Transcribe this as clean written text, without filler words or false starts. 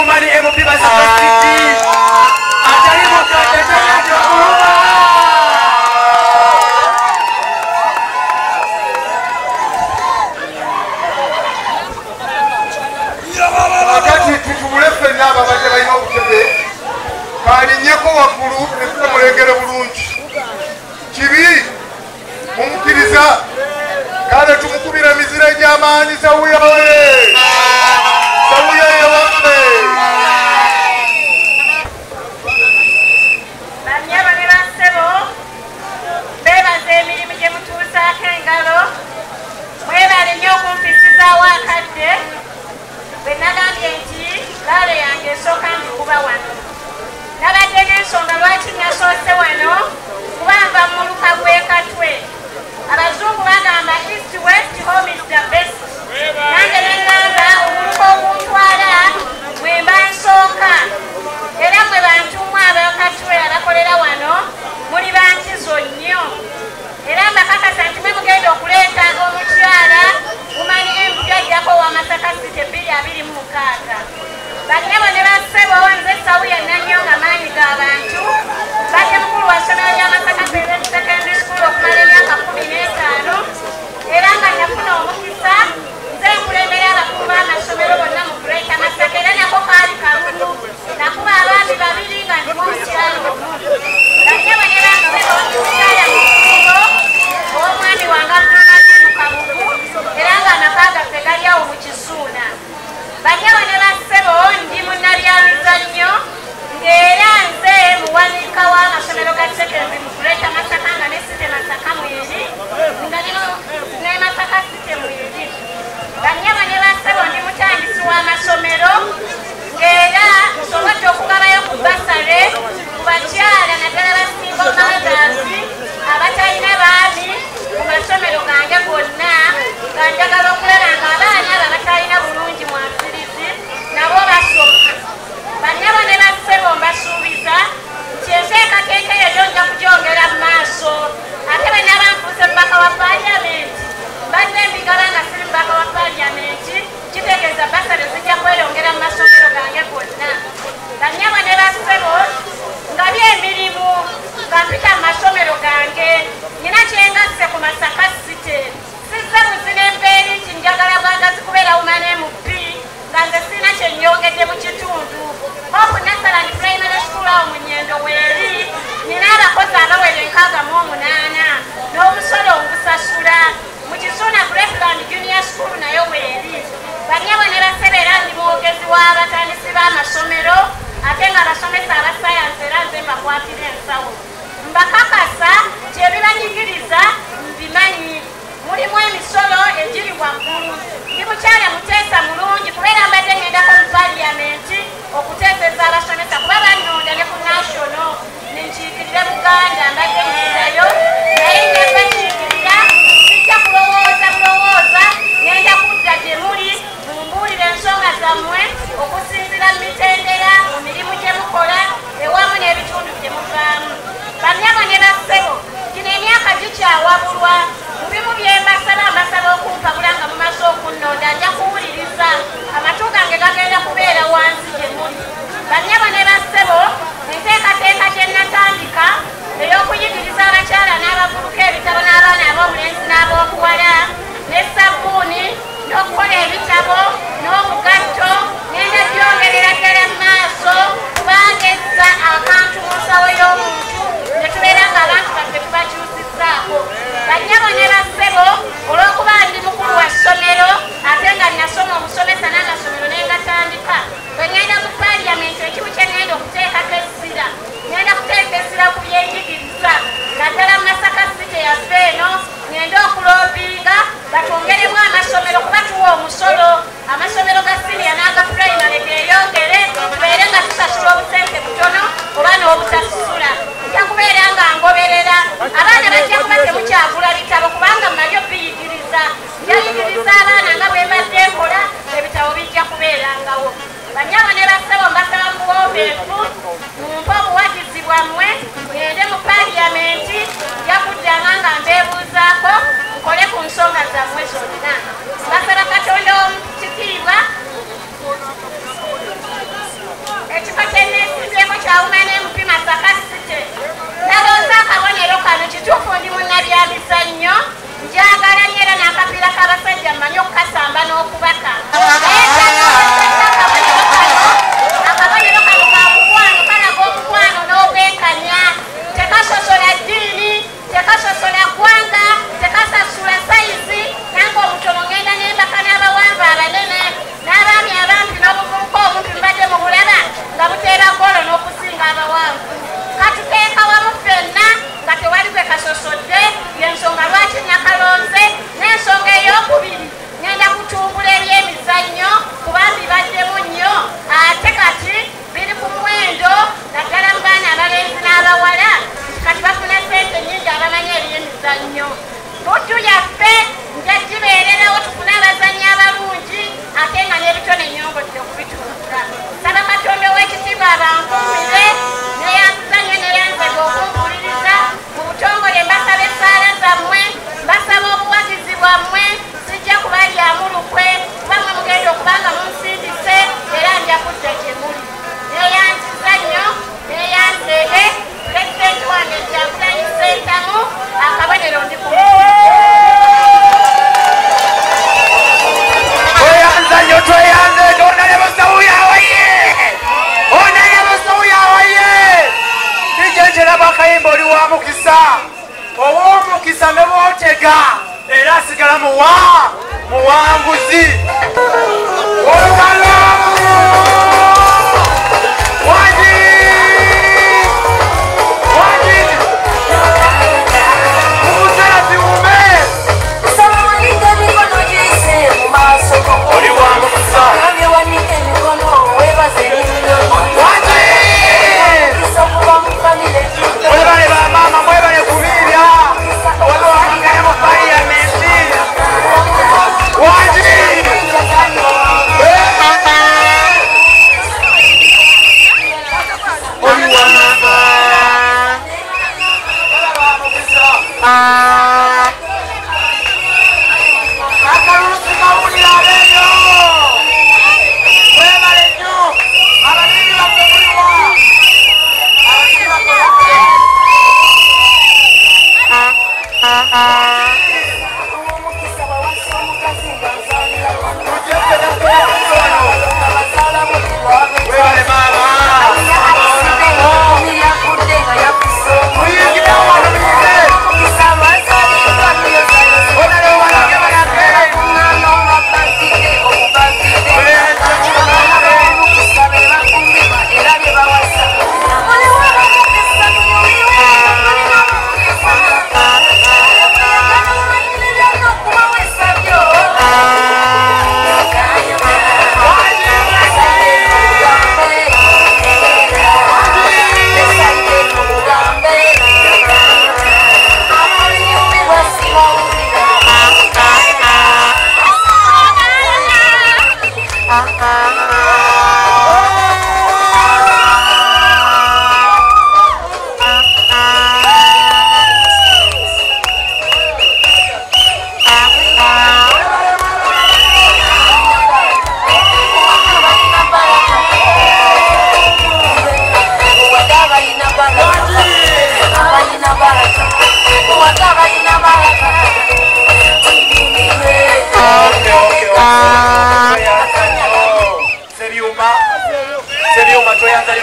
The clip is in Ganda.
umani MP basakasiti atari mukate tanajo akati tutumuleffe n'aba badde balina obutebe kalinnyeko waggulu netutamulengere bulungi kibi mumukiriza kale tumukubira emizira egy'amaanyi sawuyawe sawuya yewaffe banyaba ne bassebo beebaza emirimu gye mutuusaako engalo mwebale nnyo okumpisizawo akadde bwe nagambye nti gaale yange esooka ndikuba wano nabadde n'ensonga lwaki nasoose wano kubanga muluka gw'ekatwe abazungu bagamba east west home is the best nange nengamba omuluka oguntwala bwe mba nsooka era mwe bantumwa abakatwe abakolera wano muli bankizo nnyo era mbakakasa nti mwe mugenda okuleeta omukyala mumanyi embuga ajjako w'amasaka site 226 banyabo ne bassebo nze sawuya nanyonga maanyi g'abantu badde mukulu wa ssomero ly'amasaka secondary school okumala emyaka 15 era nga nafuna omukisa nze nkulembera abakulu b'amasomero bonna mu Greater Masaka era nako kaali kalulu nakuba abaami 2 nga ndimu omukyala omu banyabo ne bassebo omukyala mukugo ow'omwami wange Abdulmajid Kabugu era nga amaka gaffe gali awo mu Kisuuna banyabo ne bassebo ndi munnabyamizannyo ng'era nze muwanika w'amasomero ga secondary mu Greater Masaka nga ne site Masaka mweri nga ne Masaka site mweri banyabo ne bassebo ndi mutandisi w'amasomero ng'era nsobodde okugabayo ku basale ku bakyala naddala basinga omagazi abatalina baami mu masomero gange gonna nga njagala okulaba nga abaana abo abatalina bulungi mwasirizi nabo basoma banyabo ne bassebo mbasuubiza nti enteekateeka eyo nja kugyongera mu maaso ate bwe naba nfuuse mubaka wa paliamenti mbadde mbigala nga siri mubaka wa paliamenti kitegeeza basale zijja kweyongera mu masomero gange gonna banyabo ne bassebo nga byemirimu nga mpita mu masomero gange nina kyengasse ku Masaka site sizze buzina embeeri nti njagala bwagazi kubeera wumane MP nga nze sirina kyennyongedde mu kitundu Hope Nasaland Primary School awo mu Nyendo weeri nina abakozi abawera 68 n'omusolo ngusasula mu Kisuuna Graceland Junior School nayo weeri banyabo ne bassebo ndi mwogezi w'abatandisi b'amasomero ate nga abasomesa aba sayansi era nze mbakwatira ensawo mbakakasa nti ebibanyigiriza mbimanyi mulimu emisolo egiri waggulu ndi mukyala muteesa mulungi kubeera mbadde ngendako mu paliamenti okuteeseza abasomesa kuba bannonda ne ku national nenkiikirira Buganda mbadde ngendayo naye ngenda kiikirira sijja kulowooza bulowooza ngenda kudda gye muli mumbuulire ensonga zammwe okusinzira mu mitendera mu mirimu gye mukola ewamu n'ebitundu bye muvaamu banyabo ne bassebo kino emyaka gikyawabulwa mu bimu bye mbasaba okumpabula nga mumaze okunnonda nja kuwuliriza amatu gange gagenda kubeera wansi gye muli banyabo ne bassebo enteekateeka gye natandika ey'okuyigiriza abakyala n'abavubuka ebitabo n'abaana ab'omulenzi n'ab'obuwala ne sabbuuni n'okukola ebitabo n'omugatto ngenda gyongerera ddala mu maaso kubanga ezza akantu mu nsawo y'omuntu ne tubeera nga abantu baffe tubakyusizzaako banyabo ne bassebo olw'okuba ndi mukulu wa ssomero ate nga nasoma omusomesa Seviuma toyanza